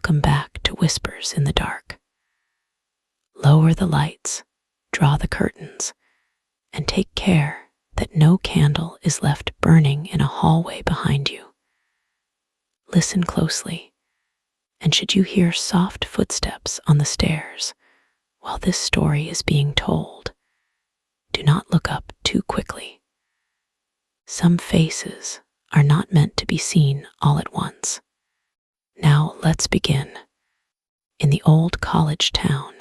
welcome back to whispers in the dark. Lower the lights, draw the curtains, and take care that no candle is left burning in a hallway behind you. Listen closely, and should you hear soft footsteps on the stairs while this story is being told, do not look up too quickly. Some faces are not meant to be seen all at once. Now let's begin. In the old college town,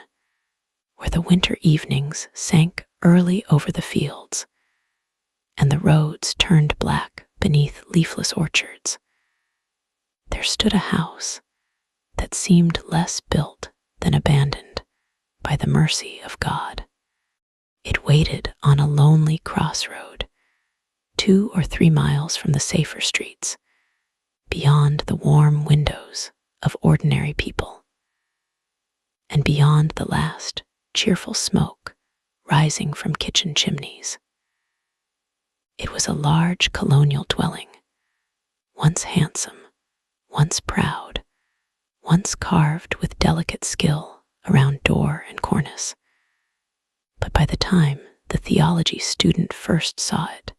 where the winter evenings sank early over the fields and the roads turned black beneath leafless orchards, there stood a house that seemed less built than abandoned by the mercy of God. It waited on a lonely crossroad, 2 or 3 miles from the safer streets, beyond the warm windows of ordinary people, and beyond the last cheerful smoke rising from kitchen chimneys. It was a large colonial dwelling, once handsome, once proud, once carved with delicate skill around door and cornice. But by the time the theology student first saw it,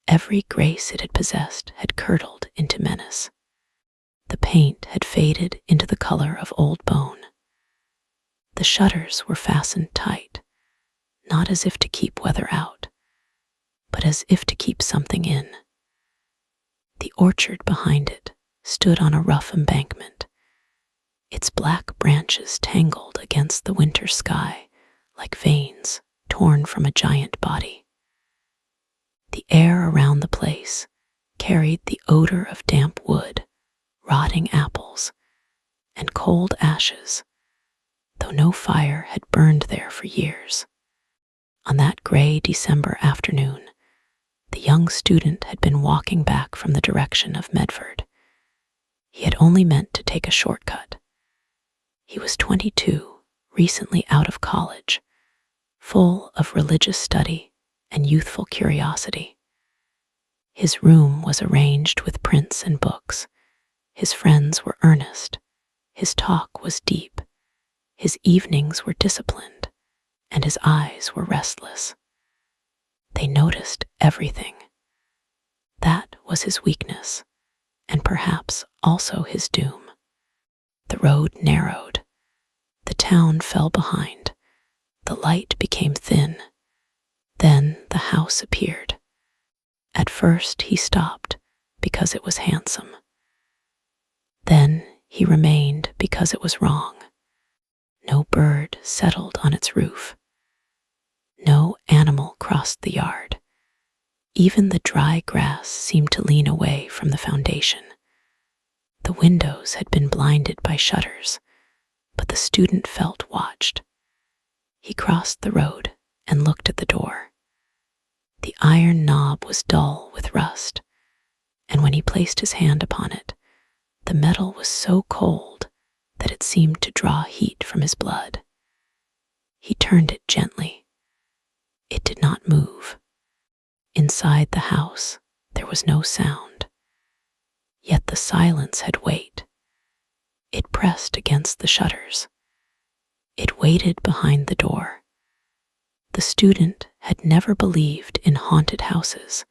every grace it had possessed had curdled into menace. The paint had faded into the color of old bone. The shutters were fastened tight, not as if to keep weather out, but as if to keep something in. The orchard behind it stood on a rough embankment, its black branches tangled against the winter sky like veins torn from a giant body. The air around the place carried the odor of damp wood, rotting apples, and cold ashes, though no fire had burned there for years. On that gray December afternoon, the young student had been walking back from the direction of Medford. He had only meant to take a shortcut. He was 22, recently out of college, full of religious study and youthful curiosity. His room was arranged with prints and books. His friends were earnest. His talk was deep. His evenings were disciplined, and his eyes were restless. They noticed everything. That was his weakness, and perhaps also his doom. The road narrowed. The town fell behind. The light became thin. Then the house appeared. At first he stopped because it was handsome. Then he remained because it was wrong. No bird settled on its roof. No animal crossed the yard. Even the dry grass seemed to lean away from the foundation. The windows had been blinded by shutters, but the student felt watched. He crossed the road and looked at the door. The iron knob was dull with rust, and when he placed his hand upon it, the metal was so cold that it seemed to draw heat from his blood. He turned it gently. It did not move. Inside the house, there was no sound. Yet the silence had weight. It pressed against the shutters. It waited behind the door. The student had never believed in haunted houses,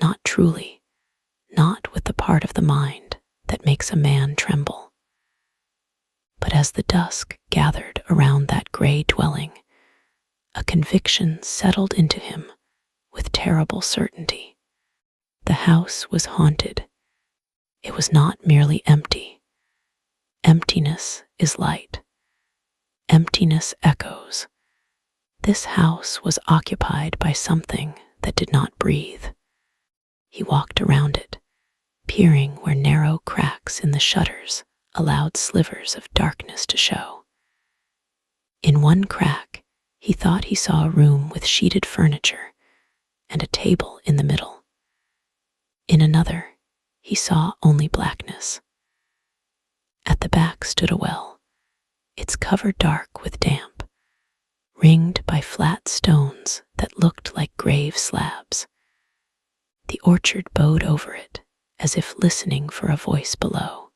not truly, not with the part of the mind that makes a man tremble. But as the dusk gathered around that gray dwelling, a conviction settled into him with terrible certainty. The house was haunted. It was not merely empty. Emptiness is light. Emptiness echoes. This house was occupied by something that did not breathe. He walked around it, peering where narrow cracks in the shutters allowed slivers of darkness to show. In one crack, he thought he saw a room with sheeted furniture and a table in the middle. In another, he saw only blackness. At the back stood a well, its cover dark with damp, ringed by flat stones that looked like grave slabs. The orchard bowed over it, as if listening for a voice below.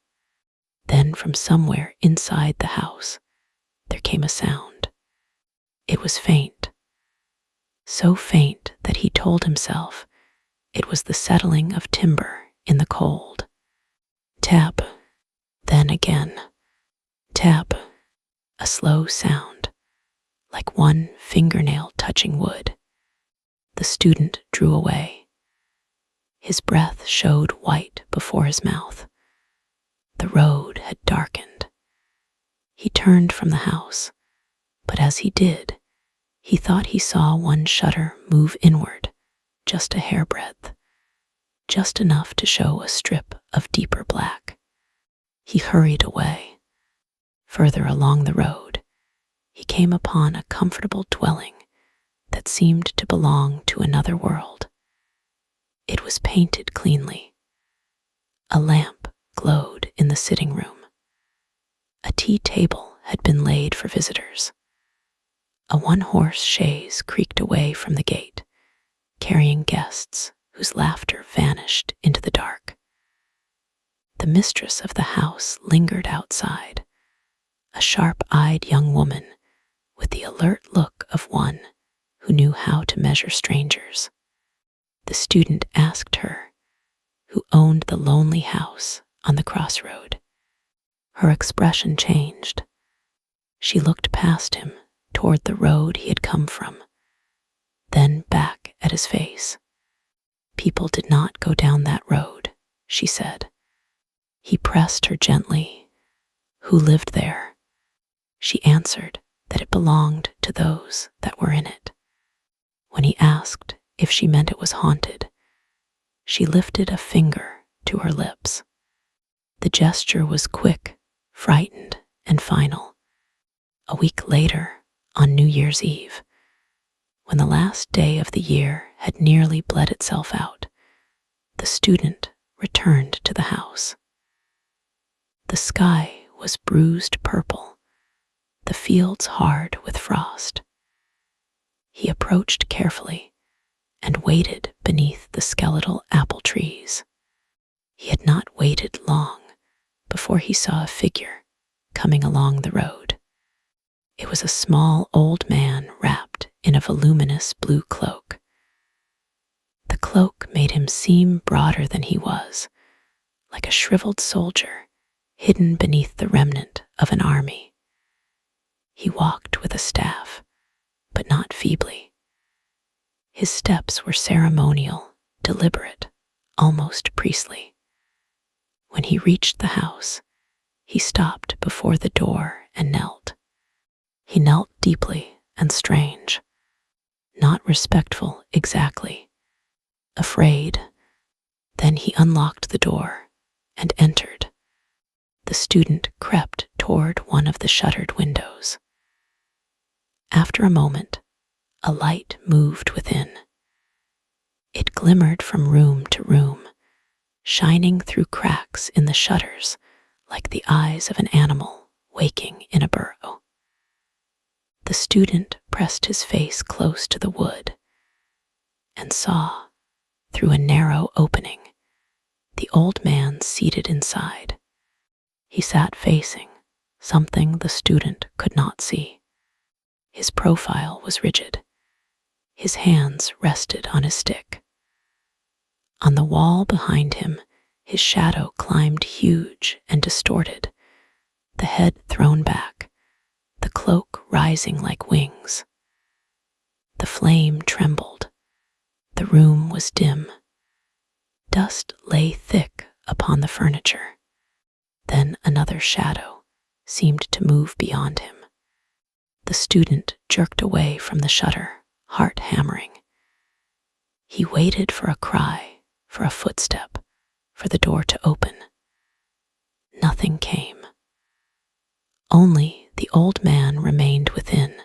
Then from somewhere inside the house, there came a sound. It was faint, so faint that he told himself it was the settling of timber in the cold. Tap, then again. Tap, a slow sound, like one fingernail touching wood. The student drew away. His breath showed white before his mouth. The road had darkened. He turned from the house, but as he did, he thought he saw one shutter move inward, just a hairbreadth, just enough to show a strip of deeper black. He hurried away. Further along the road, he came upon a comfortable dwelling that seemed to belong to another world. It was painted cleanly. A lamp glowed in the sitting room. A tea table had been laid for visitors. A one-horse chaise creaked away from the gate, carrying guests whose laughter vanished into the dark. The mistress of the house lingered outside, a sharp-eyed young woman with the alert look of one who knew how to measure strangers. The student asked her who owned the lonely house on the crossroad. Her expression changed. She looked past him toward the road he had come from, then back at his face. People did not go down that road, she said. He pressed her gently. Who lived there? She answered that it belonged to those that were in it. When he asked if she meant it was haunted, she lifted a finger to her lips. The gesture was quick, frightened, and final. A week later, on New Year's Eve, when the last day of the year had nearly bled itself out, the student returned to the house. The sky was bruised purple, the fields hard with frost. He approached carefully and waited beneath the skeletal apple trees. He had not waited long before he saw a figure coming along the road. It was a small old man wrapped in a voluminous blue cloak. The cloak made him seem broader than he was, like a shriveled soldier hidden beneath the remnant of an army. He walked with a staff, but not feebly. His steps were ceremonial, deliberate, almost priestly. When he reached the house, he stopped before the door and knelt. He knelt deeply and strange, not respectful exactly, afraid. Then he unlocked the door and entered. The student crept toward one of the shuttered windows. After a moment, a light moved within. It glimmered from room to room, shining through cracks in the shutters like the eyes of an animal waking in a burrow. The student pressed his face close to the wood and saw, through a narrow opening, the old man seated inside. He sat facing something the student could not see. His profile was rigid. His hands rested on his stick. On the wall behind him, his shadow climbed huge and distorted, the head thrown back, the cloak rising like wings. The flame trembled. The room was dim. Dust lay thick upon the furniture. Then another shadow seemed to move beyond him. The student jerked away from the shutter, heart hammering. He waited for a cry, for a footstep, for the door to open. Nothing came. Only the old man remained within,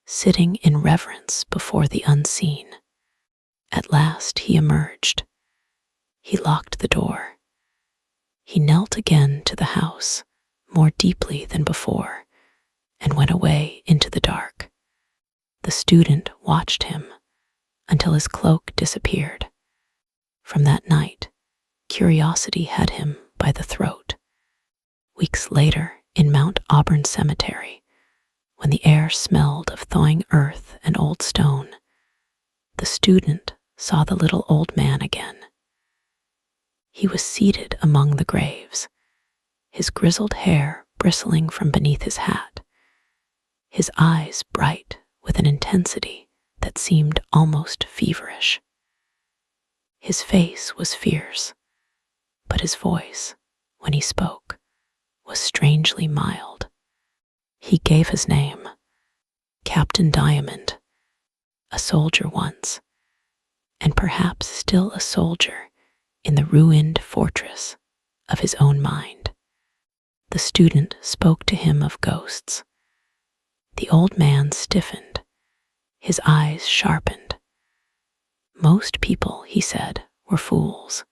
sitting in reverence before the unseen. At last he emerged. He locked the door. He knelt again to the house, more deeply than before, and went away into the dark. The student watched him until his cloak disappeared. From that night, curiosity had him by the throat. Weeks later, in Mount Auburn Cemetery, when the air smelled of thawing earth and old stone, the student saw the little old man again. He was seated among the graves, his grizzled hair bristling from beneath his hat, his eyes bright with an intensity that seemed almost feverish. His face was fierce, but his voice, when he spoke, was strangely mild. He gave his name, Captain Diamond, a soldier once, and perhaps still a soldier in the ruined fortress of his own mind. The student spoke to him of ghosts. The old man stiffened, his eyes sharpened. Most people, he said, were fools.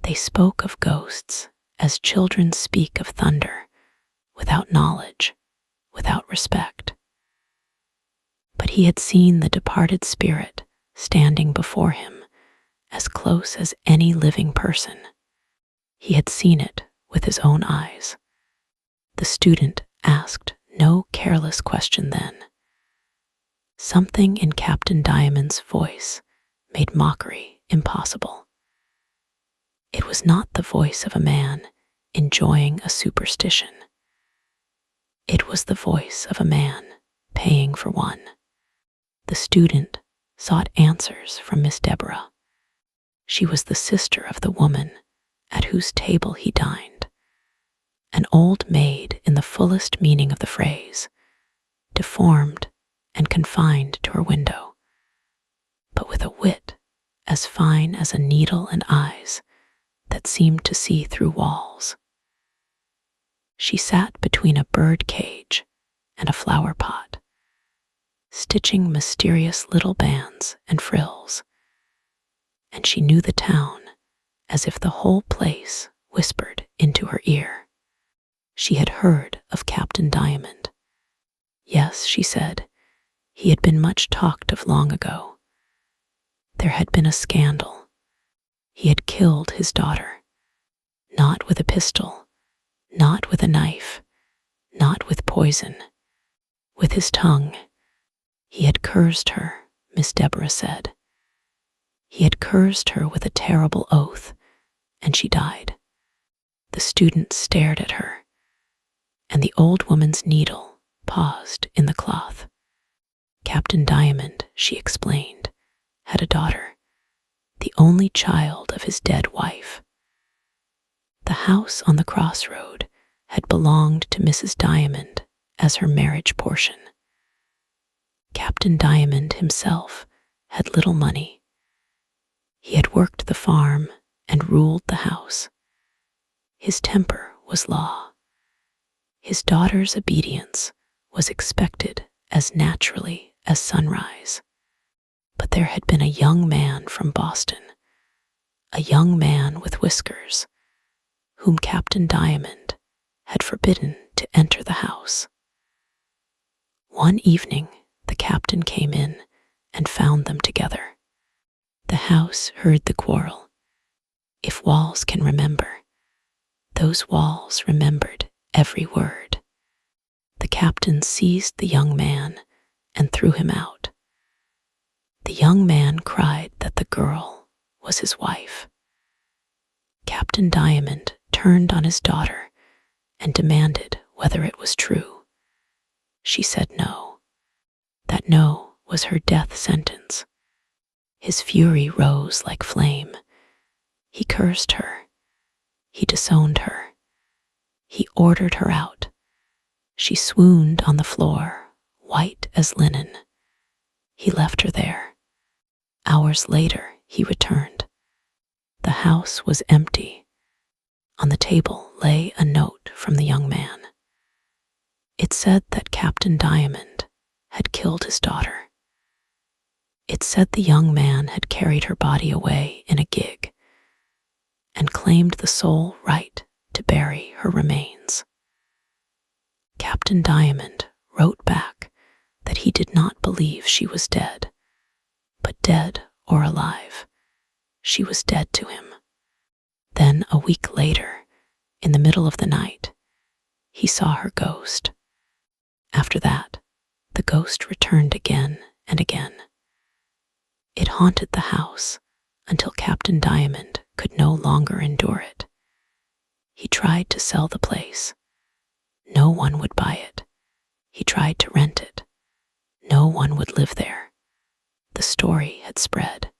They spoke of ghosts as children speak of thunder, without knowledge, without respect. But he had seen the departed spirit standing before him, as close as any living person. He had seen it with his own eyes. The student asked no careless question then. Something in Captain Diamond's voice made mockery impossible. It was not the voice of a man enjoying a superstition. It was the voice of a man paying for one. The student sought answers from Miss Deborah. She was the sister of the woman at whose table he dined, an old maid in the fullest meaning of the phrase, deformed and confined to her window, but with a wit as fine as a needle and eyes that seemed to see through walls. She sat between a bird cage and a flower pot, stitching mysterious little bands and frills, and she knew the town as if the whole place whispered into her ear. She had heard of Captain Diamond. Yes, she said, he had been much talked of long ago. There had been a scandal. He had killed his daughter, not with a pistol, not with a knife, not with poison, with his tongue. He had cursed her, Miss Deborah said. He had cursed her with a terrible oath, and she died. The student stared at her, and the old woman's needle paused in the cloth. Captain Diamond, she explained, had a daughter, the only child of his dead wife. The house on the crossroad had belonged to Mrs. Diamond as her marriage portion. Captain Diamond himself had little money. He had worked the farm and ruled the house. His temper was law. His daughter's obedience was expected as naturally as sunrise. But there had been a young man from Boston, a young man with whiskers, whom Captain Diamond had forbidden to enter the house. One evening, the captain came in and found them together. The house heard the quarrel. If walls can remember, those walls remembered every word. The captain seized the young man and threw him out. The young man cried that the girl was his wife. Captain Diamond turned on his daughter and demanded whether it was true. She said no. That no was her death sentence. His fury rose like flame. He cursed her. He disowned her. He ordered her out. She swooned on the floor, white as linen. He left her there. Hours later, he returned. The house was empty. On the table lay a note from the young man. It said that Captain Diamond had killed his daughter. It said the young man had carried her body away in a gig and claimed the sole right to bury her remains. Captain Diamond wrote back that he did not believe she was dead, but dead or alive, she was dead to him. Then, a week later, In the middle of the night, he saw her ghost. After that, the ghost returned again and again. It haunted the house until Captain Diamond could no longer endure it. He tried to sell the place. No one would buy it. He tried to rent it. No one would live there. The story had spread.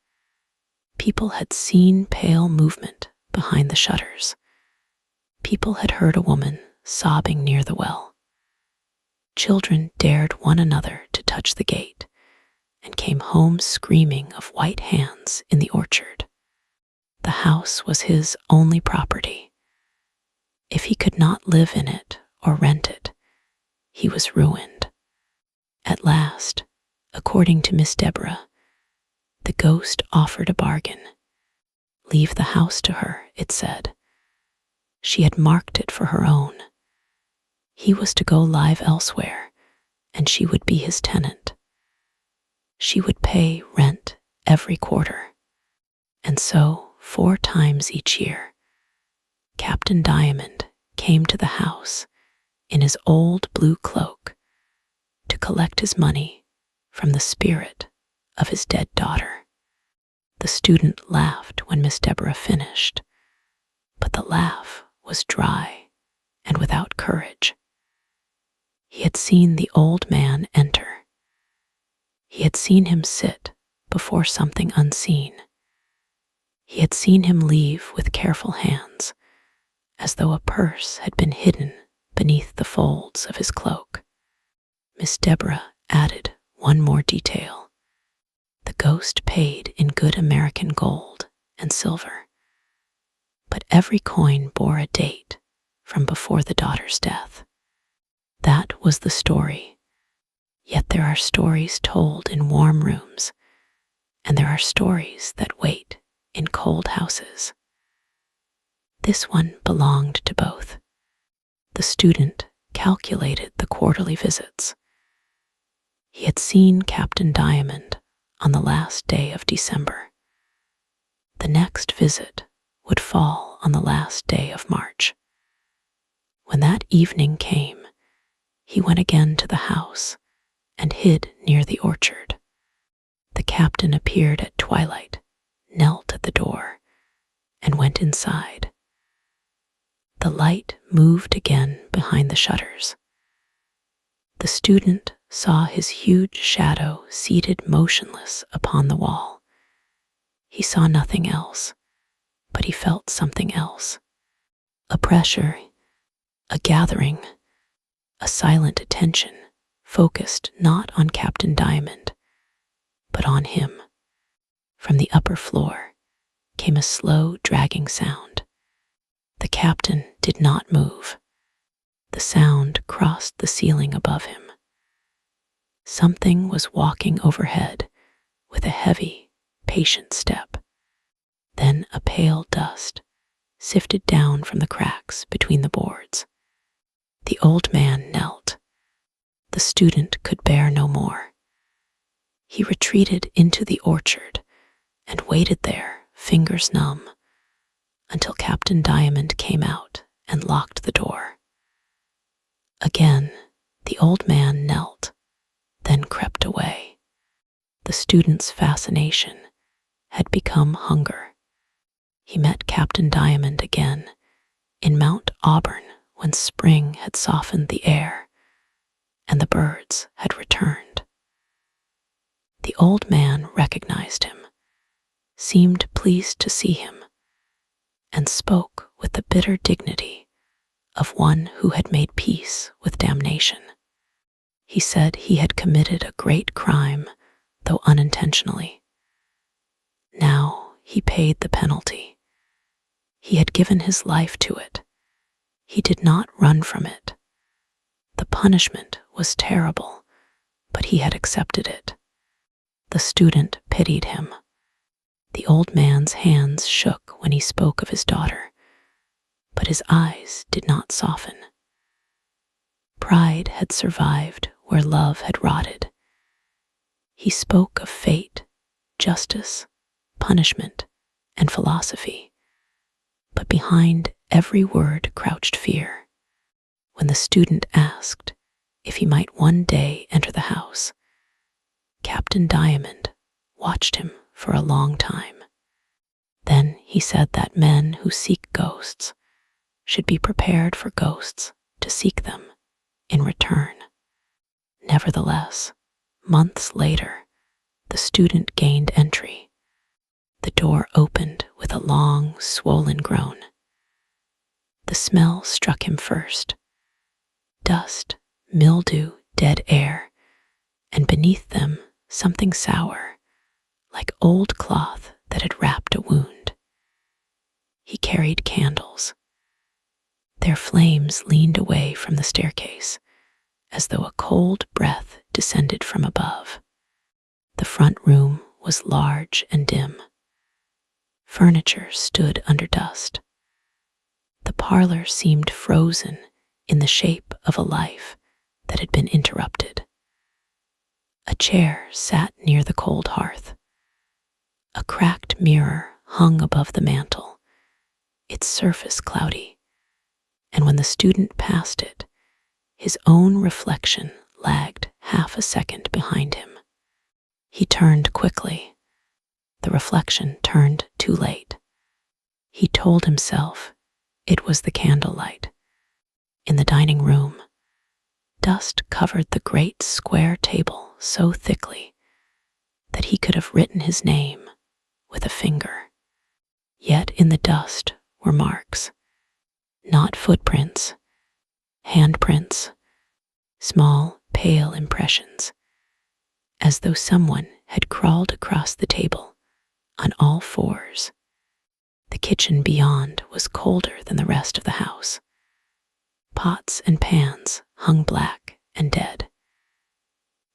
People had seen pale movement behind the shutters. People had heard a woman sobbing near the well. Children dared one another to touch the gate and came home screaming of white hands in the orchard. The house was his only property. If he could not live in it or rent it, he was ruined. At last, according to Miss Deborah, the ghost offered a bargain. Leave the house to her, it said. She had marked it for her own. He was to go live elsewhere, and she would be his tenant. She would pay rent every quarter. And so, 4 times each year, Captain Diamond came to the house in his old blue cloak to collect his money from the spirit of his dead daughter. The student laughed when Miss Deborah finished, but the laugh was dry and without courage. He had seen the old man enter. He had seen him sit before something unseen. He had seen him leave with careful hands, as though a purse had been hidden beneath the folds of his cloak. Miss Deborah added one more detail. The ghost paid in good American gold and silver, but every coin bore a date from before the daughter's death. That was the story. Yet there are stories told in warm rooms, and there are stories that wait in cold houses. This one belonged to both. The student calculated the quarterly visits. He had seen Captain Diamond on the last day of December. The next visit would fall on the last day of March. When that evening came, he went again to the house and hid near the orchard. The captain appeared at twilight, knelt at the door, and went inside. The light moved again behind the shutters. The student saw his huge shadow seated motionless upon the wall. He saw nothing else, but he felt something else. A pressure, a gathering, a silent attention focused not on Captain Diamond, but on him. From the upper floor came a slow, dragging sound. The captain did not move. The sound crossed the ceiling above him. Something was walking overhead with a heavy, patient step. Then a pale dust sifted down from the cracks between the boards. The old man knelt. The student could bear no more. He retreated into the orchard and waited there, fingers numb, until Captain Diamond came out and locked the door. Again, the old man knelt, then crept away. The student's fascination had become hunger. He met Captain Diamond again in Mount Auburn when spring had softened the air and the birds had returned. The old man recognized him, seemed pleased to see him, and spoke with the bitter dignity of one who had made peace with damnation. He said he had committed a great crime, though unintentionally. Now he paid the penalty. He had given his life to it. He did not run from it. The punishment was terrible, but he had accepted it. The student pitied him. The old man's hands shook when he spoke of his daughter, but his eyes did not soften. Pride had survived where love had rotted. He spoke of fate, justice, punishment, and philosophy. but behind every word crouched fear. When the student asked if he might one day enter the house, Captain Diamond watched him for a long time. Then he said that men who seek ghosts should be prepared for ghosts to seek them in return. Nevertheless, months later, the student gained entry. The door opened with a long, swollen groan. The smell struck him first. Dust, mildew, dead air, and beneath them something sour, like old cloth that had wrapped a wound. He carried candles. Their flames leaned away from the staircase, as though a cold breath descended from above. The front room was large and dim. Furniture stood under dust. The parlor seemed frozen in the shape of a life that had been interrupted. A chair sat near the cold hearth. A cracked mirror hung above the mantel, its surface cloudy, and when the student passed it, his own reflection lagged half a second behind him. He turned quickly. The reflection turned too late. He told himself it was the candlelight. In the dining room, dust covered the great square table so thickly that he could have written his name with a finger. Yet in the dust were marks, not footprints, handprints, small, pale impressions, as though someone had crawled across the table on all fours. The kitchen beyond was colder than the rest of the house. Pots and pans hung black and dead.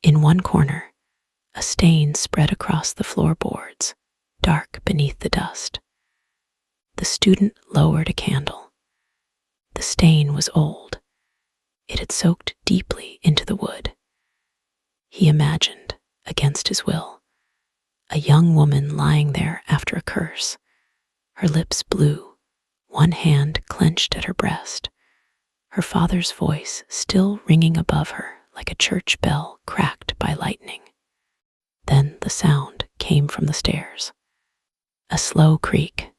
In one corner, a stain spread across the floorboards, dark beneath the dust. The student lowered a candle. The stain was old. It had soaked deeply into the wood. He imagined, against his will, a young woman lying there after a curse, her lips blue, one hand clenched at her breast, her father's voice still ringing above her like a church bell cracked by lightning. Then the sound came from the stairs. A slow creak.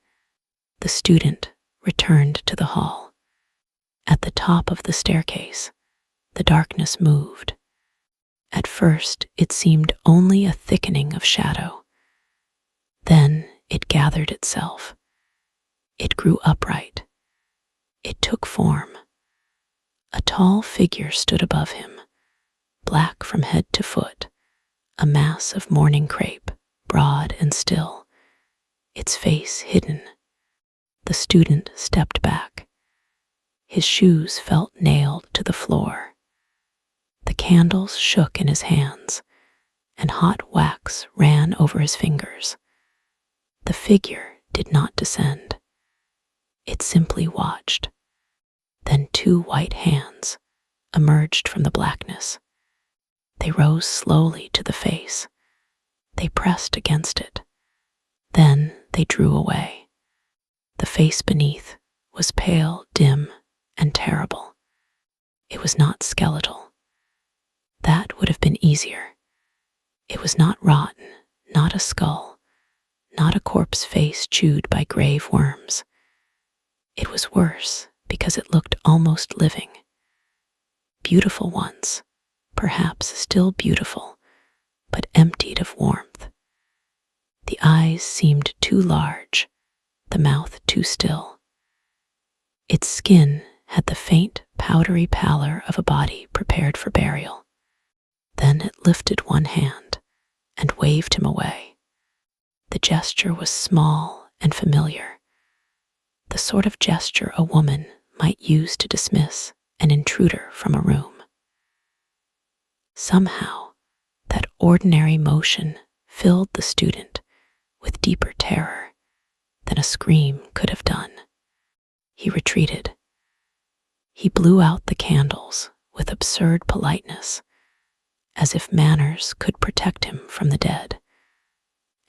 The student returned to the hall. At the top of the staircase, the darkness moved. At first, it seemed only a thickening of shadow. Then it gathered itself. It grew upright. It took form. A tall figure stood above him, black from head to foot, a mass of mourning crepe, broad and still, its face hidden. The student stepped back. His shoes felt nailed to the floor. The candles shook in his hands, and hot wax ran over his fingers. The figure did not descend. It simply watched. Then two white hands emerged from the blackness. They rose slowly to the face. They pressed against it. Then they drew away. The face beneath was pale, dim, and terrible. It was not skeletal. That would have been easier. It was not rotten, not a skull, not a corpse face chewed by grave worms. It was worse because it looked almost living. Beautiful once, perhaps still beautiful, but emptied of warmth. The eyes seemed too large, the mouth too still. Its skin had the faint, powdery pallor of a body prepared for burial. Then it lifted one hand and waved him away. The gesture was small and familiar, the sort of gesture a woman might use to dismiss an intruder from a room. Somehow, that ordinary motion filled the student with deeper terror than a scream could have done. He retreated. He blew out the candles with absurd politeness, as if manners could protect him from the dead,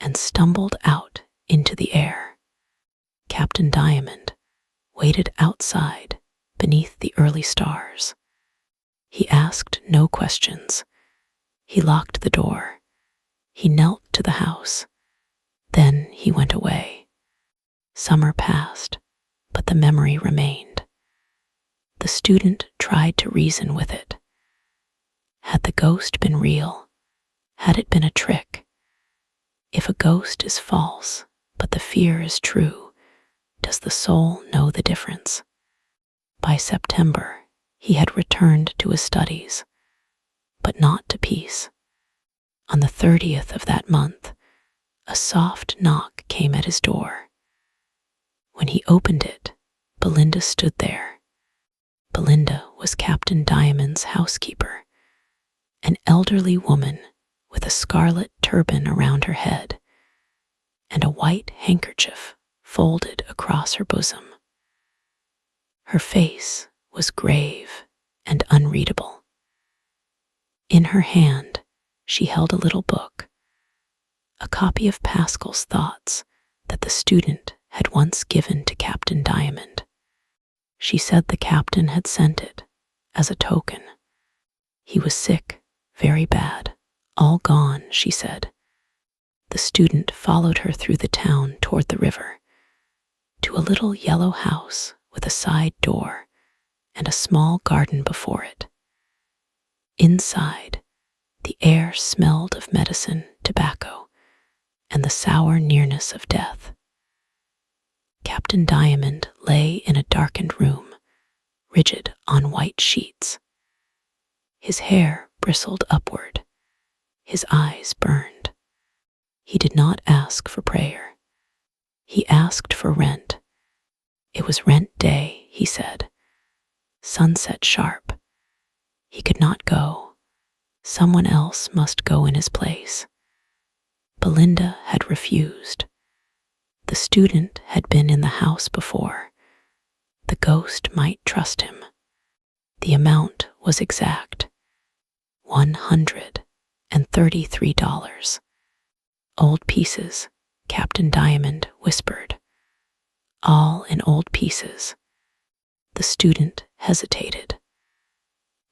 and stumbled out into the air. Captain Diamond waited outside beneath the early stars. He asked no questions. He locked the door. He knelt to the house. Then he went away. Summer passed, but the memory remained. The student tried to reason with it. Had the ghost been real? Had it been a trick? If a ghost is false, but the fear is true, does the soul know the difference? By September, he had returned to his studies, but not to peace. On the 30th of that month, a soft knock came at his door. When he opened it, Belinda stood there. Belinda was Captain Diamond's housekeeper, an elderly woman with a scarlet turban around her head and a white handkerchief folded across her bosom. Her face was grave and unreadable. In her hand, she held a little book, a copy of Pascal's thoughts that the student had once given to Captain Diamond. She said the captain had sent it as a token. He was sick, very bad, all gone, she said. The student followed her through the town toward the river, to a little yellow house with a side door and a small garden before it. Inside, the air smelled of medicine, tobacco, and the sour nearness of death. Captain Diamond lay in a darkened room, rigid on white sheets. His hair bristled upward. His eyes burned. He did not ask for prayer. He asked for rent. It was rent day, he said. Sunset sharp. He could not go. Someone else must go in his place. Belinda had refused. The student had been in the house before. The ghost might trust him. The amount was exact. $133. Old pieces, Captain Diamond whispered. All in old pieces. The student hesitated.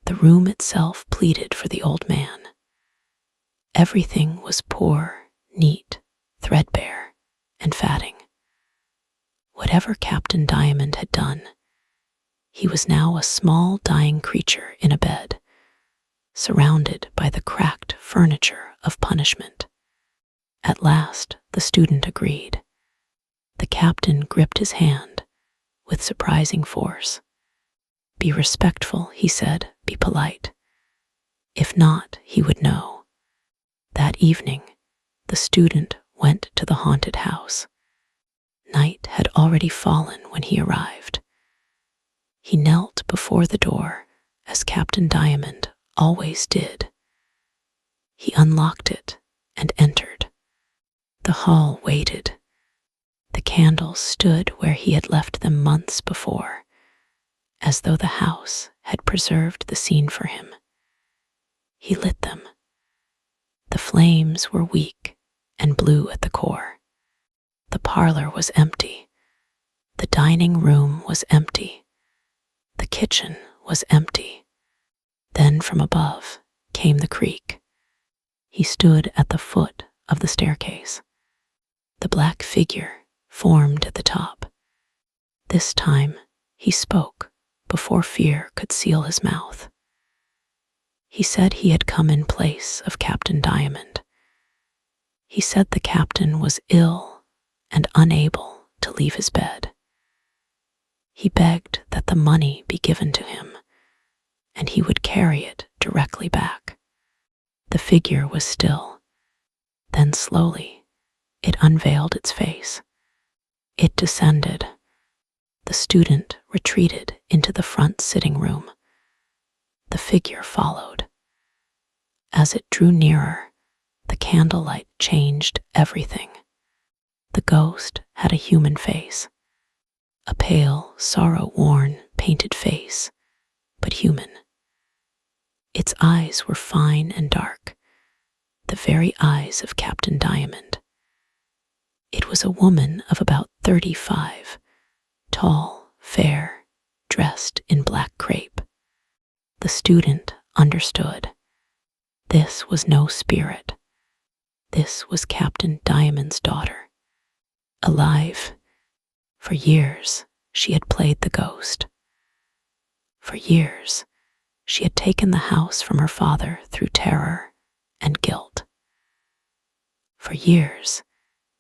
The room itself pleaded for the old man. Everything was poor, neat, threadbare, and fatting. Whatever Captain Diamond had done, he was now a small dying creature in a bed, surrounded by the cracked furniture of punishment. At last, the student agreed. The captain gripped his hand with surprising force. Be respectful, he said, be polite. If not, he would know. That evening, the student went to the haunted house. Night had already fallen when he arrived. He knelt before the door, as Captain Diamond always did. He unlocked it and entered. The hall waited. The candles stood where he had left them months before, as though the house had preserved the scene for him. He lit them. The flames were weak and blue at the core. The parlor was empty. The dining room was empty. The kitchen was empty. Then from above came the creak. He stood at the foot of the staircase. The black figure formed at the top. This time he spoke before fear could seal his mouth. He said he had come in place of Captain Diamond. He said the captain was ill and unable to leave his bed. He begged that the money be given to him, and he would carry it directly back. The figure was still. Then slowly, it unveiled its face. It descended. The student retreated into the front sitting room. The figure followed. As it drew nearer, the candlelight changed everything. The ghost had a human face, a pale, sorrow-worn, painted face, but human. Its eyes were fine and dark, the very eyes of Captain Diamond. It was a woman of about 35, tall, fair, dressed in black crepe. The student understood. This was no spirit. This was Captain Diamond's daughter. Alive. For years, she had played the ghost. For years, she had taken the house from her father through terror and guilt. For years,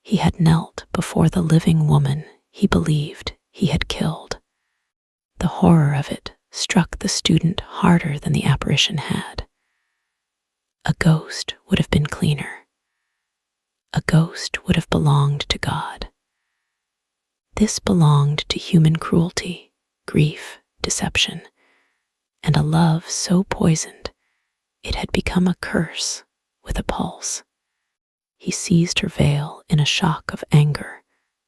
he had knelt before the living woman he believed he had killed. The horror of it struck the student harder than the apparition had. A ghost would have been cleaner. A ghost would have belonged to God. This belonged to human cruelty, grief, deception, and a love so poisoned it had become a curse with a pulse. He seized her veil in a shock of anger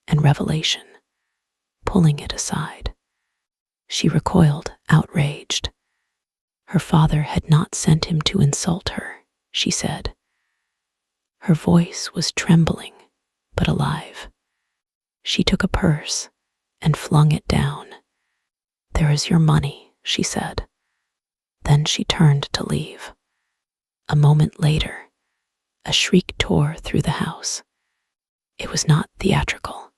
and revelation, pulling it aside. She recoiled, outraged. Her father had not sent him to insult her, she said. Her voice was trembling, but alive. She took a purse and flung it down. "There is your money," she said. Then she turned to leave. A moment later, a shriek tore through the house. It was not theatrical.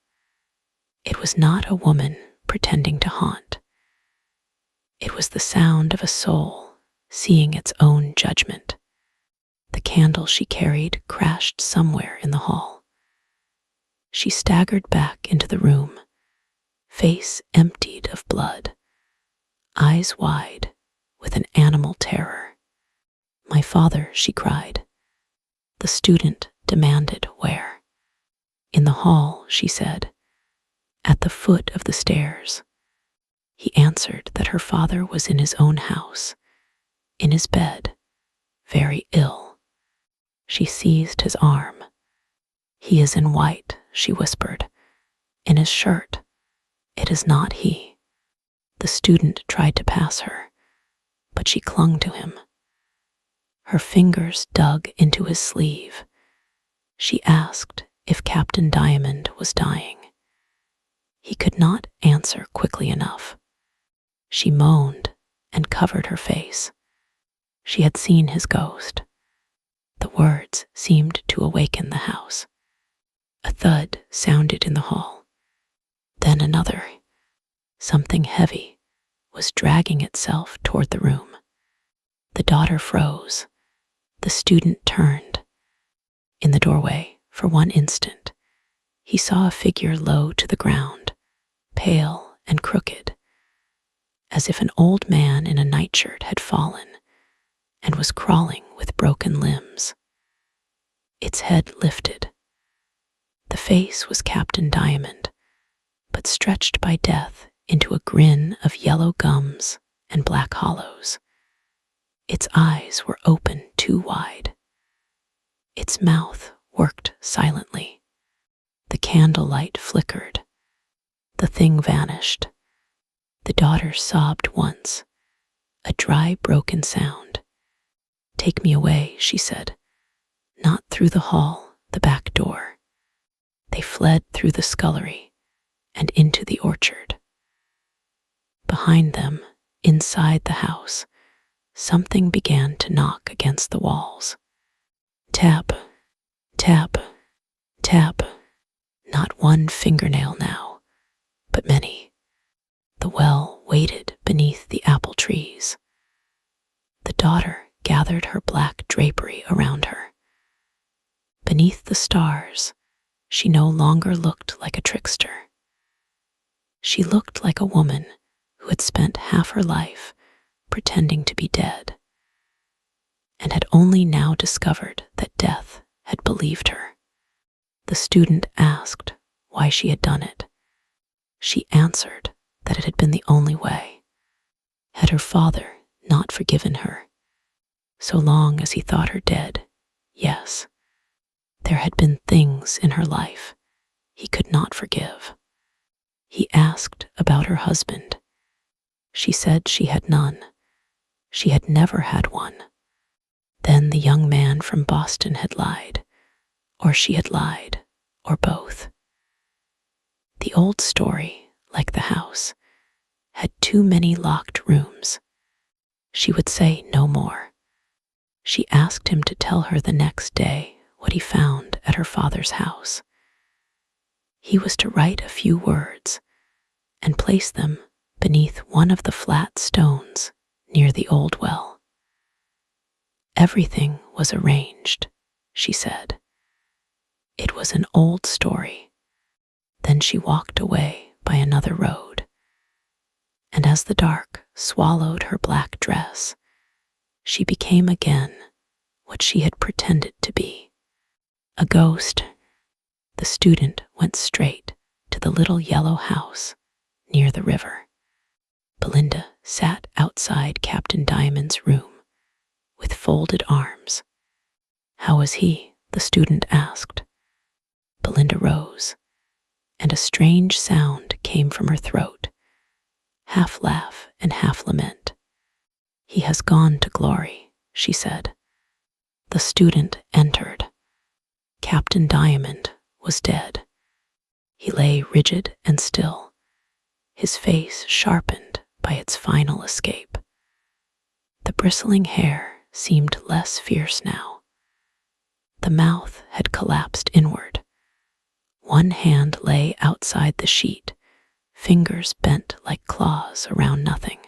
It was not a woman pretending to haunt. It was the sound of a soul seeing its own judgment. The candle she carried crashed somewhere in the hall. She staggered back into the room, face emptied of blood, eyes wide with an animal terror. "My father," she cried. The student demanded where. "In the hall," she said, "at the foot of the stairs." He answered that her father was in his own house, in his bed, very ill. She seized his arm. "He is in white," she whispered, "in his shirt. It is not he." The student tried to pass her, but she clung to him. Her fingers dug into his sleeve. She asked if Captain Diamond was dying. He could not answer quickly enough. She moaned and covered her face. She had seen his ghost. The words seemed to awaken the house. A thud sounded in the hall. Then another. Something heavy was dragging itself toward the room. The daughter froze. The student turned. In the doorway, for one instant, he saw a figure low to the ground, pale and crooked, as if an old man in a nightshirt had fallen and was crawling with broken limbs. Its head lifted. The face was Captain Diamond, but stretched by death into a grin of yellow gums and black hollows. Its eyes were open too wide. Its mouth worked silently. The candlelight flickered. The thing vanished. The daughter sobbed once, a dry, broken sound. "Take me away," she said. "Not through the hall, the back door." They fled through the scullery and into the orchard. Behind them, inside the house, something began to knock against the walls. Tap, tap, tap. Not one fingernail now, but many. The well waited beneath the apple trees. The daughter gathered her black drapery around her. Beneath the stars, she no longer looked like a trickster. She looked like a woman who had spent half her life pretending to be dead, and had only now discovered that death had believed her. The student asked why she had done it. She answered that it had been the only way. Had her father not forgiven her? So long as he thought her dead, yes. There had been things in her life he could not forgive. He asked about her husband. She said she had none. She had never had one. Then the young man from Boston had lied, or she had lied, or both. The old story, like the house, had too many locked rooms. She would say no more. She asked him to tell her the next day what he found at her father's house. He was to write a few words and place them beneath one of the flat stones near the old well. Everything was arranged, she said. It was an old story. Then she walked away by another road, and as the dark swallowed her black dress, she became again what she had pretended to be, a ghost. The student went straight to the little yellow house near the river. Belinda sat outside Captain Diamond's room with folded arms. How was he? The student asked. Belinda rose, and a strange sound came from her throat, half laugh and half lament. He has gone to glory, she said. The student entered. Captain Diamond was dead. He lay rigid and still, his face sharpened by its final escape. The bristling hair seemed less fierce now. The mouth had collapsed inward. One hand lay outside the sheet, fingers bent like claws around nothing.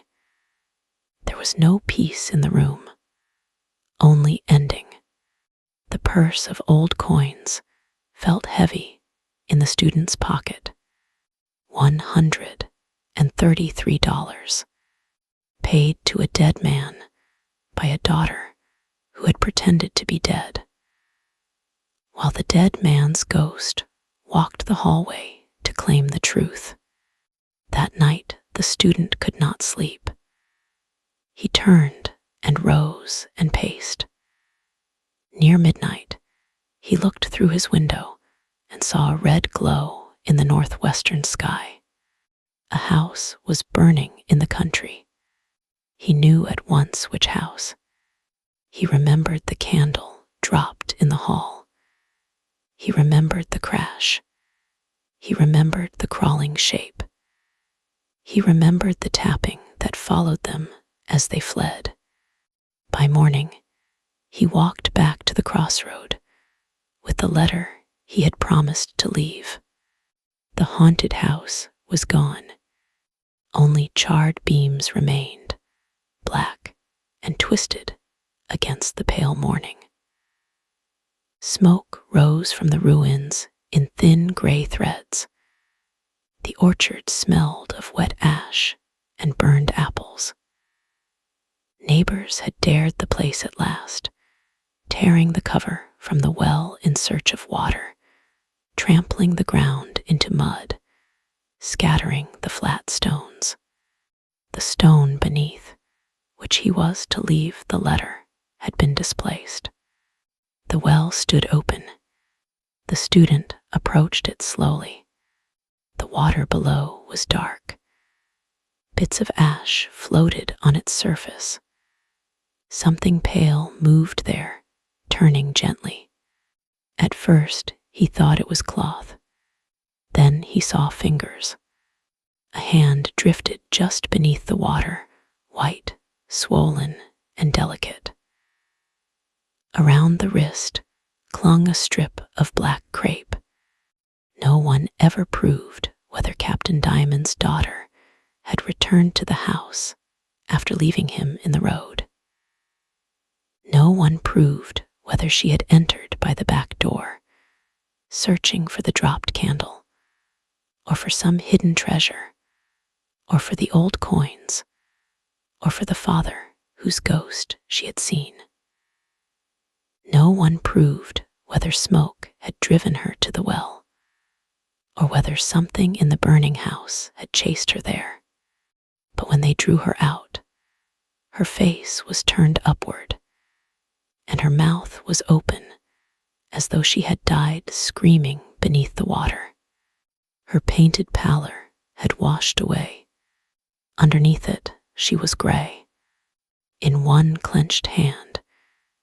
There was no peace in the room, only ending. The purse of old coins felt heavy in the student's pocket. $133, paid to a dead man by a daughter who had pretended to be dead. While the dead man's ghost walked the hallway to claim the truth. That night the student could not sleep. He turned and rose and paced. Near midnight, he looked through his window and saw a red glow in the northwestern sky. A house was burning in the country. He knew at once which house. He remembered the candle dropped in the hall. He remembered the crash. He remembered the crawling shape. He remembered the tapping that followed them as they fled. By morning, he walked back to the crossroad with the letter he had promised to leave. The haunted house was gone. Only charred beams remained, black and twisted against the pale morning. Smoke rose from the ruins in thin gray threads. The orchard smelled of wet ash and burned apples. Neighbors had dared the place at last, tearing the cover from the well in search of water, trampling the ground into mud, scattering the flat stones. The stone beneath, which he was to leave the letter, had been displaced. The well stood open. The student approached it slowly. The water below was dark. Bits of ash floated on its surface. Something pale moved there, turning gently. At first, he thought it was cloth. Then he saw fingers. A hand drifted just beneath the water, white, swollen, and delicate. Around the wrist clung a strip of black crepe. No one ever proved whether Captain Diamond's daughter had returned to the house after leaving him in the road. No one proved whether she had entered by the back door, searching for the dropped candle, or for some hidden treasure, or for the old coins, or for the father whose ghost she had seen. No one proved whether smoke had driven her to the well, or whether something in the burning house had chased her there. But when they drew her out, her face was turned upward, and her mouth was open as though she had died screaming beneath the water. Her painted pallor had washed away. Underneath it, she was gray. In one clenched hand,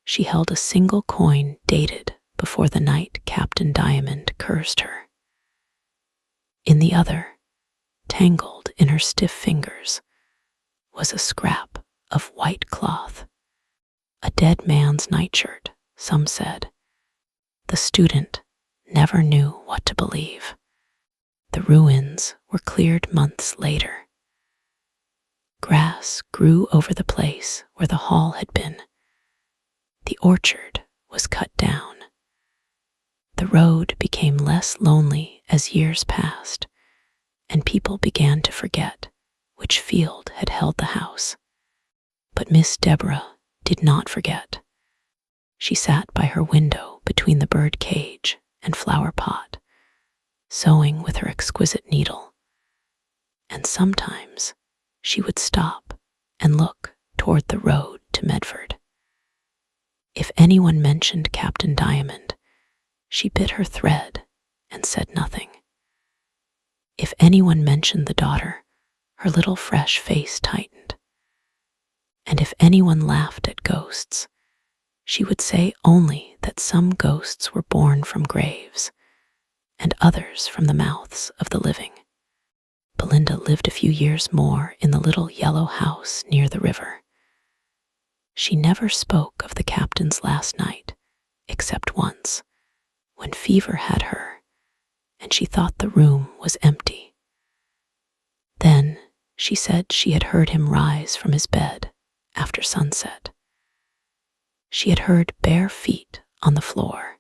she held a single coin dated before the night Captain Diamond cursed her. In the other, tangled in her stiff fingers was a scrap of white cloth, a dead man's nightshirt, some said. The student never knew what to believe. The ruins were cleared months later. Grass grew over the place where the hall had been. The orchard was cut down. The road became less lonely as years passed, and people began to forget which field had held the house. But Miss Deborah did not forget. She sat by her window between the bird cage and flower pot, sewing with her exquisite needle. And sometimes she would stop and look toward the road to Medford. If anyone mentioned Captain Diamond, she bit her thread and said nothing. If anyone mentioned the daughter, her little fresh face tightened. And if anyone laughed at ghosts, she would say only that some ghosts were born from graves and others from the mouths of the living. Belinda lived a few years more in the little yellow house near the river. She never spoke of the captain's last night, except once, when fever had her, and she thought the room was empty. Then she said she had heard him rise from his bed after sunset. She had heard bare feet on the floor.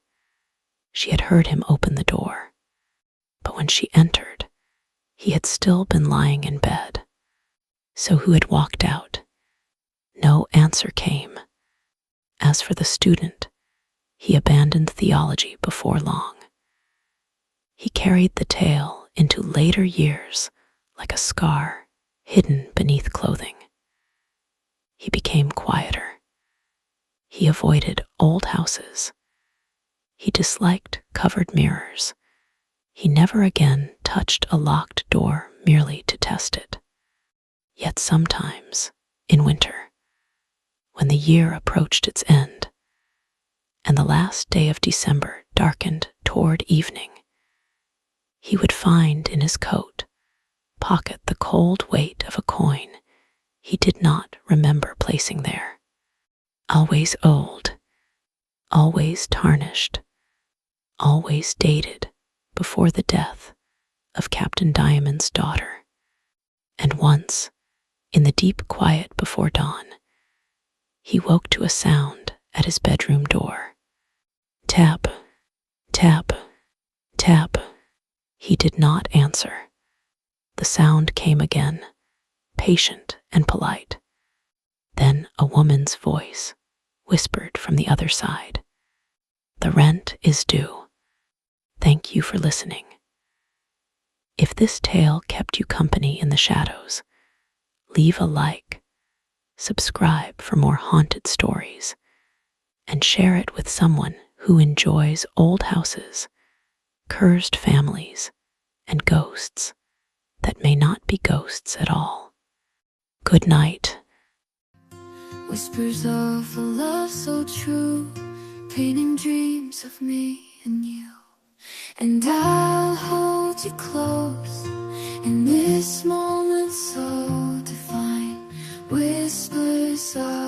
She had heard him open the door. But when she entered, he had still been lying in bed. So who had walked out? No answer came. As for the student, he abandoned theology before long. He carried the tale into later years like a scar hidden beneath clothing. He became quieter. He avoided old houses. He disliked covered mirrors. He never again touched a locked door merely to test it. Yet sometimes, in winter, when the year approached its end, and the last day of December darkened toward evening, he would find in his coat pocket the cold weight of a coin he did not remember placing there. Always old, always tarnished, always dated before the death of Captain Diamond's daughter. And once, in the deep quiet before dawn, he woke to a sound at his bedroom door. Tap, tap, tap. He did not answer. The sound came again, patient and polite. Then a woman's voice whispered from the other side, "The rent is due. Thank you for listening." If this tale kept you company in the shadows, leave a like, subscribe for more haunted stories, and share it with someone who enjoys old houses, cursed families, and ghosts that may not be ghosts at all. Good night. Whispers of a love so true, painting dreams of me and you. And I'll hold you close in this moment so divine. Whispers of